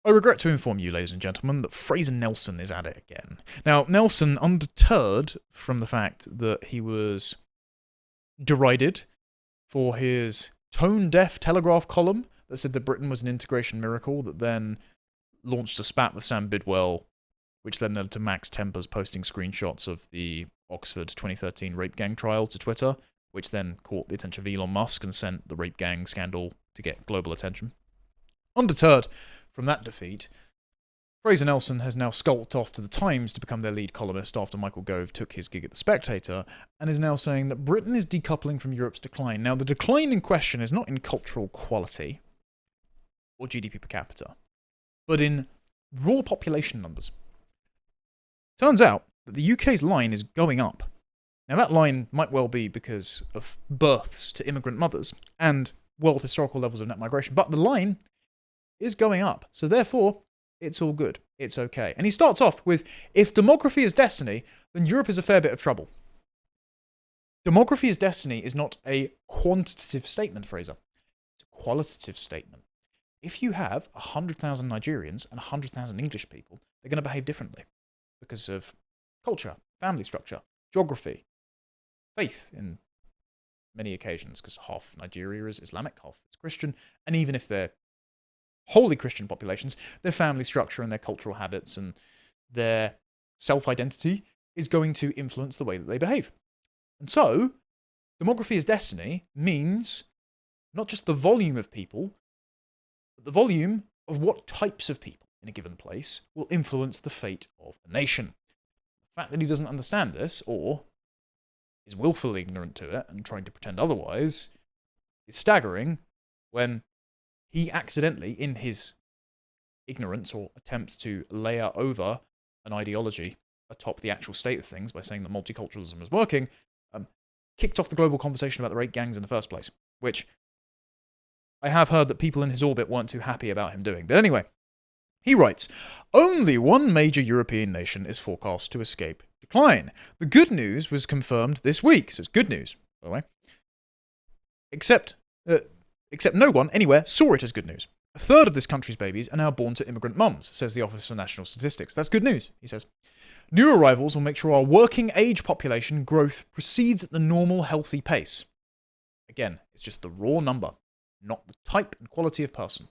I regret to inform you, ladies and gentlemen, that Fraser Nelson is at it again. Now, Nelson, undeterred from the fact that he was derided for his tone-deaf Telegraph column that said that Britain was an integration miracle, that then launched a spat with Sam Bidwell, which then led to Max Tempers posting screenshots of the Oxford 2013 rape gang trial to Twitter, which then caught the attention of Elon Musk and sent the rape gang scandal to get global attention. Undeterred from that defeat, Fraser Nelson has now skulked off to the Times to become their lead columnist after Michael Gove took his gig at the Spectator, and is now saying that Britain is decoupling from Europe's decline. Now, the decline in question is not in cultural quality or GDP per capita, but in raw population numbers. Turns out that the UK's line is going up. Now, that line might well be because of births to immigrant mothers and world historical levels of net migration, but the line is going up. So therefore, it's all good. It's okay. And he starts off with, if demography is destiny, then Europe is a fair bit of trouble. Demography is destiny is not a quantitative statement, Fraser. It's a qualitative statement. If you have 100,000 Nigerians and 100,000 English people, they're going to behave differently because of culture, family structure, geography, faith in many occasions, because half of Nigeria is Islamic, half is Christian, and even if they're wholly Christian populations, their family structure and their cultural habits and their self-identity is going to influence the way that they behave. And so, demography is destiny means not just the volume of people, but the volume of what types of people in a given place will influence the fate of a nation. The fact that he doesn't understand this, or is willfully ignorant to it and trying to pretend otherwise, is staggering when he accidentally, in his ignorance or attempts to layer over an ideology atop the actual state of things by saying that multiculturalism is working, kicked off the global conversation about the rape gangs in the first place, which I have heard that people in his orbit weren't too happy about him doing. But anyway, he writes, only one major European nation is forecast to escape decline. The good news was confirmed this week, so it's good news, by the way. Except no one anywhere saw it as good news. A third of this country's babies are now born to immigrant mums, says the Office for National Statistics. That's good news, he says. New arrivals will make sure our working age population growth proceeds at the normal, healthy pace. Again, it's just the raw number, not the type and quality of person.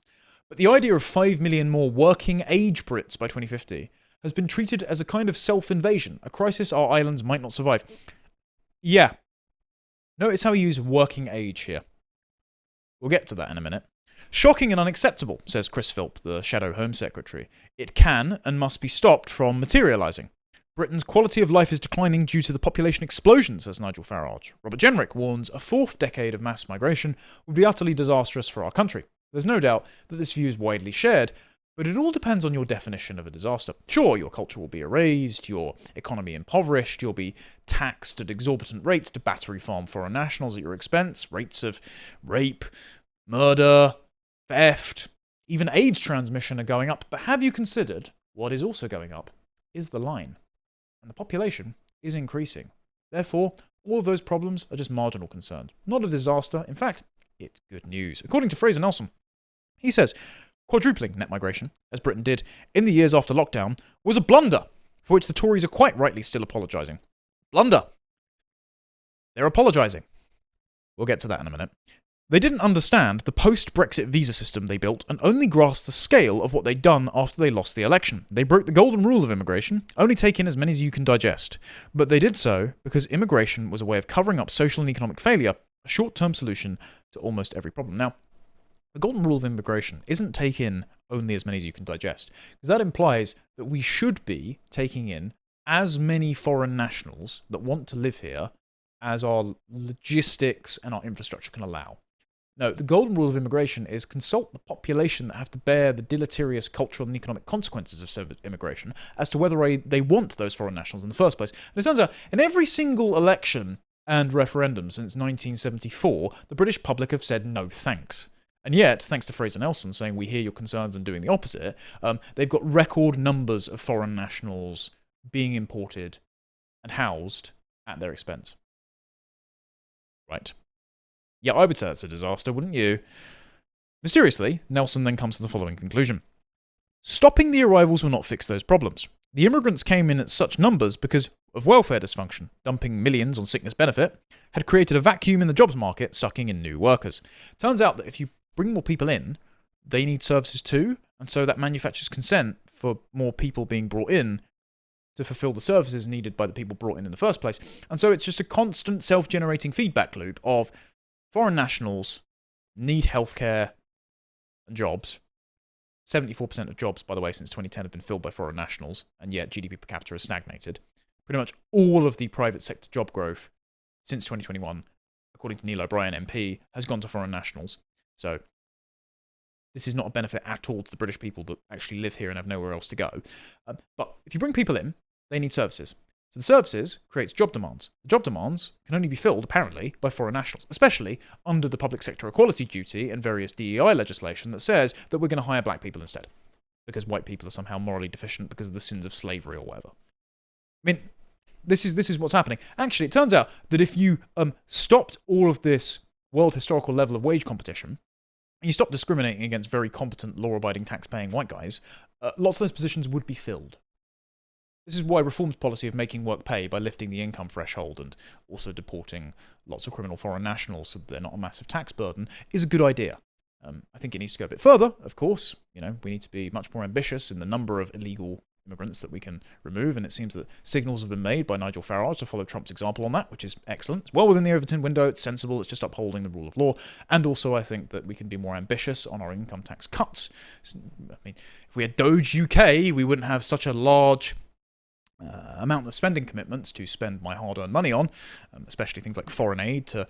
But the idea of 5 million more working age Brits by 2050 has been treated as a kind of self-invasion, a crisis our islands might not survive. Yeah. Notice how he used working age here. We'll get to that in a minute. Shocking and unacceptable, says Chris Philp, the Shadow Home Secretary. It can and must be stopped from materialising. Britain's quality of life is declining due to the population explosion, says Nigel Farage. Robert Jenrick warns a fourth decade of mass migration would be utterly disastrous for our country. There's no doubt that this view is widely shared, but it all depends on your definition of a disaster. Sure, your culture will be erased, your economy impoverished, you'll be taxed at exorbitant rates to battery farm foreign nationals at your expense, rates of rape, murder, theft, even AIDS transmission are going up. But have you considered what is also going up is the line? And the population is increasing. Therefore, all of those problems are just marginal concerns. Not a disaster. In fact, it's good news. According to Fraser Nelson, he says, quadrupling net migration, as Britain did in the years after lockdown, was a blunder, for which the Tories are quite rightly still apologising. Blunder. They're apologising. We'll get to that in a minute. They didn't understand the post-Brexit visa system they built and only grasped the scale of what they'd done after they lost the election. They broke the golden rule of immigration, only take in as many as you can digest. But they did so because immigration was a way of covering up social and economic failure, a short-term solution to almost every problem. Now, the golden rule of immigration isn't take in only as many as you can digest, because that implies that we should be taking in as many foreign nationals that want to live here as our logistics and our infrastructure can allow. No, the golden rule of immigration is consult the population that have to bear the deleterious cultural and economic consequences of said immigration as to whether they want those foreign nationals in the first place. And it turns out, in every single election and referendum since 1974, the British public have said no thanks. And yet, thanks to Fraser Nelson saying we hear your concerns and doing the opposite, they've got record numbers of foreign nationals being imported and housed at their expense. Right. Yeah, I would say that's a disaster, wouldn't you? Mysteriously, Nelson then comes to the following conclusion. Stopping the arrivals will not fix those problems. The immigrants came in at such numbers because of welfare dysfunction. Dumping millions on sickness benefit had created a vacuum in the jobs market, sucking in new workers. Turns out that if you bring more people in, they need services too, and so that manufactures consent for more people being brought in to fulfill the services needed by the people brought in the first place. And so it's just a constant self-generating feedback loop of foreign nationals need healthcare and jobs. 74% of jobs, by the way, since 2010 have been filled by foreign nationals, and yet GDP per capita has stagnated. Pretty much all of the private sector job growth since 2021, according to Neil O'Brien MP, has gone to foreign nationals. So this is not a benefit at all to the British people that actually live here and have nowhere else to go. But if you bring people in, they need services. So the services creates job demands. The job demands can only be filled, apparently, by foreign nationals, especially under the public sector equality duty and various DEI legislation that says that we're going to hire black people instead, because white people are somehow morally deficient because of the sins of slavery or whatever. I mean, this is what's happening. Actually, it turns out that if you stopped all of this world historical level of wage competition, and you stopped discriminating against very competent, law-abiding, tax-paying white guys, lots of those positions would be filled. This is why reform's policy of making work pay by lifting the income threshold and also deporting lots of criminal foreign nationals so that they're not a massive tax burden is a good idea. I think it needs to go a bit further, of course. We need to be much more ambitious in the number of illegal immigrants that we can remove, and it seems that signals have been made by Nigel Farage to follow Trump's example on that, which is excellent. It's well within the Overton window, it's sensible, it's just upholding the rule of law, and also I think that we can be more ambitious on our income tax cuts. I mean, if we had Doge UK, we wouldn't have such a large amount of spending commitments to spend my hard-earned money on, especially things like foreign aid to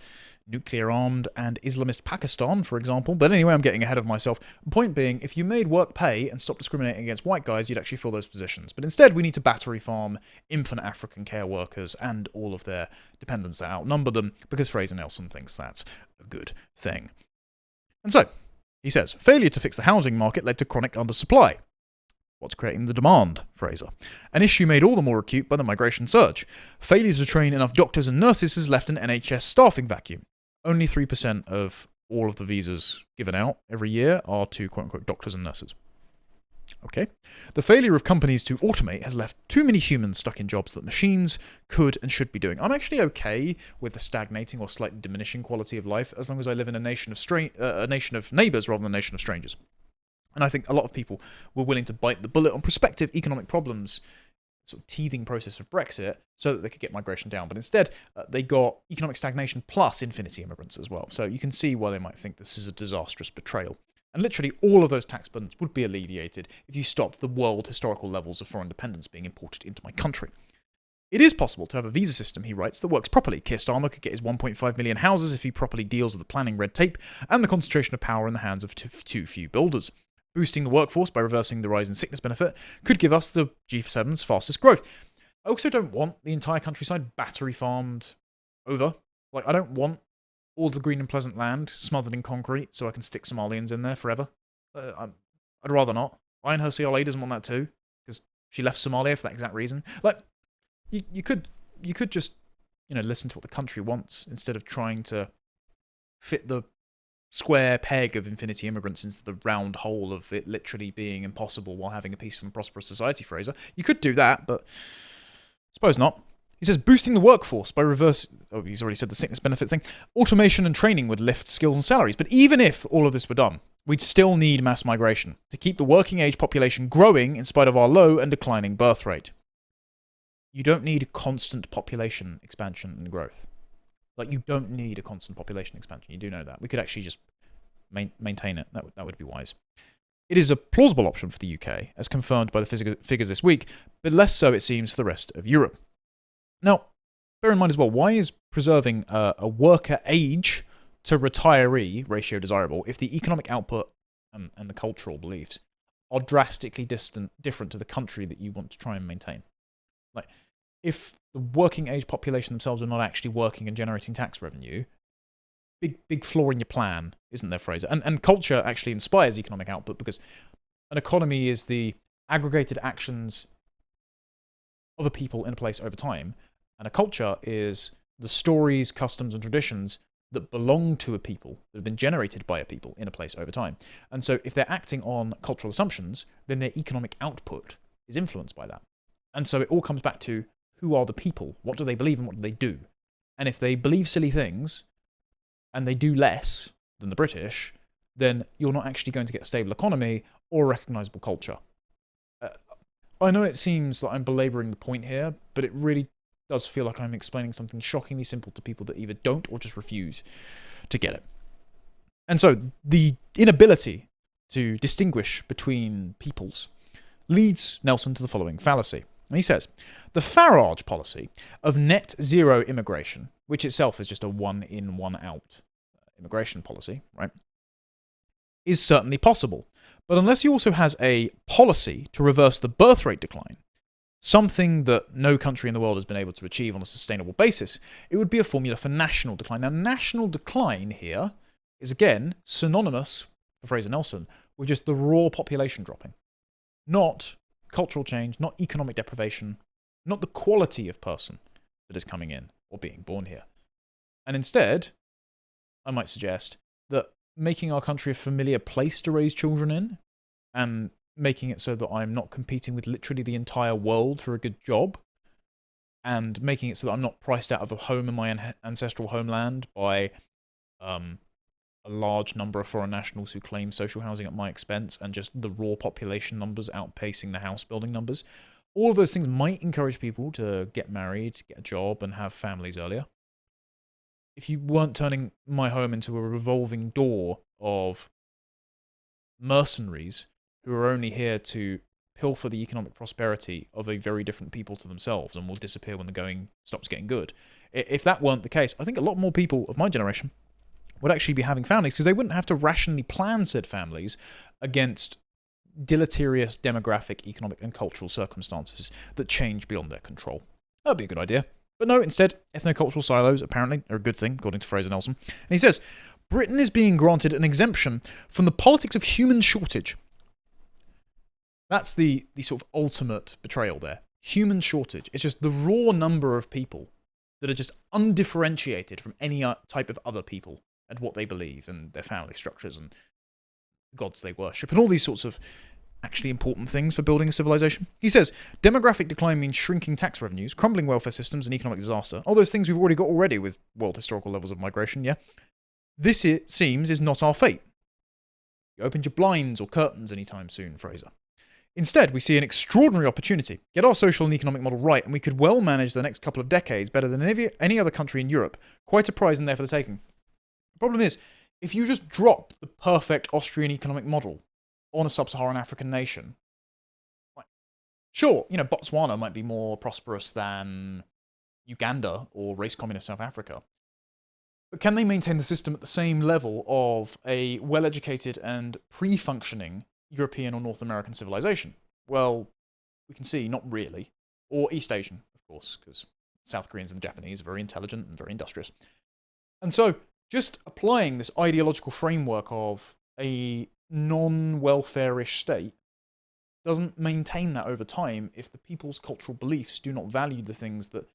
nuclear-armed and Islamist Pakistan, for example. But anyway, I'm getting ahead of myself. Point being, if you made work pay and stopped discriminating against white guys, you'd actually fill those positions. But instead, we need to battery farm infant African care workers and all of their dependents that outnumber them, because Fraser Nelson thinks that's a good thing. And so, he says, failure to fix the housing market led to chronic undersupply. What's creating the demand, Fraser? An issue made all the more acute by the migration surge. Failure to train enough doctors and nurses has left an NHS staffing vacuum. Only 3% of all of the visas given out every year are to quote-unquote doctors and nurses. Okay. The failure of companies to automate has left too many humans stuck in jobs that machines could and should be doing. I'm actually okay with the stagnating or slightly diminishing quality of life as long as I live in a nation of neighbours rather than a nation of strangers. And I think a lot of people were willing to bite the bullet on prospective economic problems, sort of teething process of Brexit, so that they could get migration down. But instead, they got economic stagnation plus infinity immigrants as well. So you can see why they might think this is a disastrous betrayal. And literally all of those tax burdens would be alleviated if you stopped the world historical levels of foreign dependence being imported into my country. It is possible to have a visa system, he writes, that works properly. Keir Starmer could get his 1.5 million houses if he properly deals with the planning red tape and the concentration of power in the hands of too few builders. Boosting the workforce by reversing the rise in sickness benefit could give us the G7's fastest growth. I also don't want the entire countryside battery farmed over. I don't want all the green and pleasant land smothered in concrete so I can stick Somalians in there forever. I'd rather not. Iron CLA doesn't want that too, because she left Somalia for that exact reason. You could just listen to what the country wants instead of trying to fit the square peg of infinity immigrants into the round hole of it literally being impossible while having a peaceful and prosperous society, Fraser. You could do that, but suppose not. He says, boosting the workforce by he's already said the sickness benefit thing. Automation and training would lift skills and salaries. But even if all of this were done, we'd still need mass migration to keep the working age population growing in spite of our low and declining birth rate. You don't need constant population expansion and growth. You don't need a constant population expansion. You do know that. We could actually just maintain it. That would be wise. It is a plausible option for the UK, as confirmed by the figures this week, but less so, it seems, for the rest of Europe. Now, bear in mind as well, why is preserving a worker age to retiree ratio desirable if the economic output and the cultural beliefs are drastically different to the country that you want to try and maintain? If the working age population themselves are not actually working and generating tax revenue, big flaw in your plan, isn't there, Fraser? And culture actually inspires economic output, because an economy is the aggregated actions of a people in a place over time, and a culture is the stories, customs, and traditions that belong to a people, that have been generated by a people in a place over time. And so if they're acting on cultural assumptions, then their economic output is influenced by that. And so it all comes back to, who are the people? What do they believe and what do they do? And if they believe silly things and they do less than the British, then you're not actually going to get a stable economy or a recognizable culture. I know it seems like I'm belaboring the point here, but it really does feel like I'm explaining something shockingly simple to people that either don't or just refuse to get it. And so the inability to distinguish between peoples leads Nelson to the following fallacy. And he says, the Farage policy of net zero immigration, which itself is just a one in, one out immigration policy, right, is certainly possible. But unless he also has a policy to reverse the birth rate decline, something that no country in the world has been able to achieve on a sustainable basis, it would be a formula for national decline. Now, national decline here is, again, synonymous, for Fraser Nelson, with just the raw population dropping. Not cultural change, not economic deprivation, not the quality of person that is coming in or being born here. And instead, I might suggest that making our country a familiar place to raise children in, and making it so that I'm not competing with literally the entire world for a good job, and making it so that I'm not priced out of a home in my ancestral homeland by a large number of foreign nationals who claim social housing at my expense, and just the raw population numbers outpacing the house building numbers. All of those things might encourage people to get married, get a job, and have families earlier. If you weren't turning my home into a revolving door of mercenaries who are only here to pilfer the economic prosperity of a very different people to themselves and will disappear when the going stops getting good. If that weren't the case, I think a lot more people of my generation would actually be having families, because they wouldn't have to rationally plan said families against deleterious demographic, economic, and cultural circumstances that change beyond their control. That would be a good idea. But no, instead, ethnocultural silos, apparently, are a good thing, according to Fraser Nelson. And he says, Britain is being granted an exemption from the politics of human shortage. That's the sort of ultimate betrayal there. Human shortage. It's just the raw number of people that are just undifferentiated from any type of other people and what they believe and their family structures and gods they worship and all these sorts of actually important things for building a civilization. He says, demographic decline means shrinking tax revenues, crumbling welfare systems, and economic disaster. All those things we've already got with world historical levels of migration, yeah? This, it seems, is not our fate. You opened your blinds or curtains anytime soon, Fraser. Instead, we see an extraordinary opportunity. Get our social and economic model right, and we could well manage the next couple of decades better than any other country in Europe. Quite a prize in there for the taking. The problem is, if you just drop the perfect Austrian economic model on a sub-Saharan African nation, sure, Botswana might be more prosperous than Uganda or race communist South Africa. But can they maintain the system at the same level of a well-educated and pre-functioning European or North American civilization? Well, we can see not really. Or East Asian, of course, because South Koreans and the Japanese are very intelligent and very industrious. And so, just applying this ideological framework of a non-welfare-ish state doesn't maintain that over time if the people's cultural beliefs do not value the things that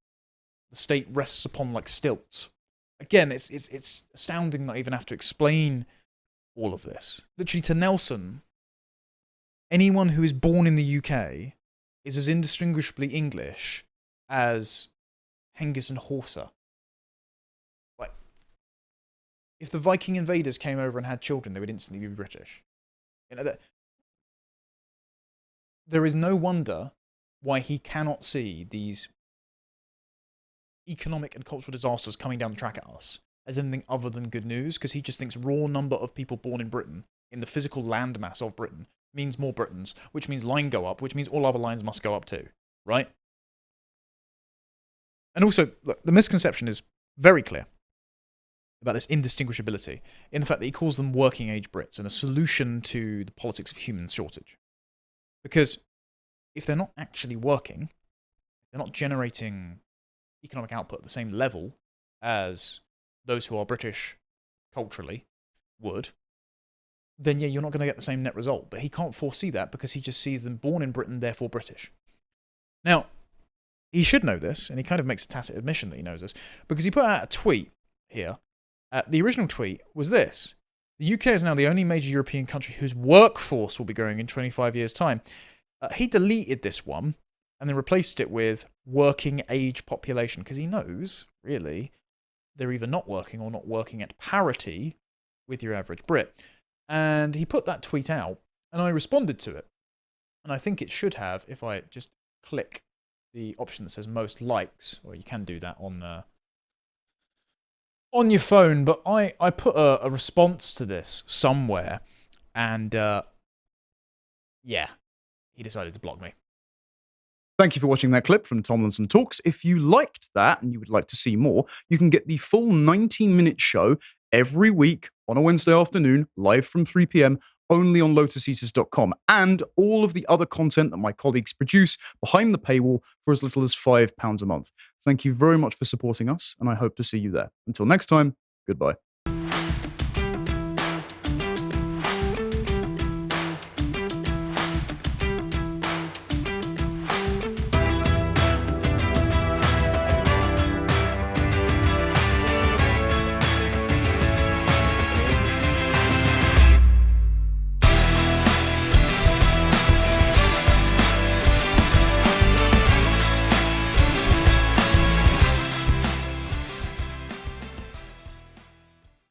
the state rests upon like stilts. Again, it's astounding that I even have to explain all of this. Literally, to Nelson, anyone who is born in the UK is as indistinguishably English as Hengist and Horsa. Like, if the Viking invaders came over and had children, they would instantly be British. There is no wonder why he cannot see these economic and cultural disasters coming down the track at us as anything other than good news, because he just thinks raw number of people born in Britain, in the physical landmass of Britain, means more Britons, which means line go up, which means all other lines must go up too, right? And also, look, the misconception is very clear about this indistinguishability in the fact that he calls them working age Brits and a solution to the politics of human shortage. Because if they're not actually working, they're not generating economic output at the same level as those who are British culturally would, then yeah, you're not going to get the same net result. But he can't foresee that because he just sees them born in Britain, therefore British. Now, he should know this, and he kind of makes a tacit admission that he knows this, because he put out a tweet here The original tweet was this: the UK is now the only major European country whose workforce will be growing in 25 years' time. He deleted this one and then replaced it with working age population, because he knows, really, they're either not working or not working at parity with your average Brit. And he put that tweet out, and I responded to it. And I think it should have, if I just click the option that says most likes, or you can do that on your phone, but I put a response to this somewhere, and yeah, he decided to block me. Thank you for watching that clip from Tomlinson Talks. If you liked that and you would like to see more, you can get the full 90-minute show every week on a Wednesday afternoon, live from 3 p.m., only on lotuseaters.com, and all of the other content that my colleagues produce behind the paywall for as little as £5 a month. Thank you very much for supporting us, and I hope to see you there. Until next time, goodbye.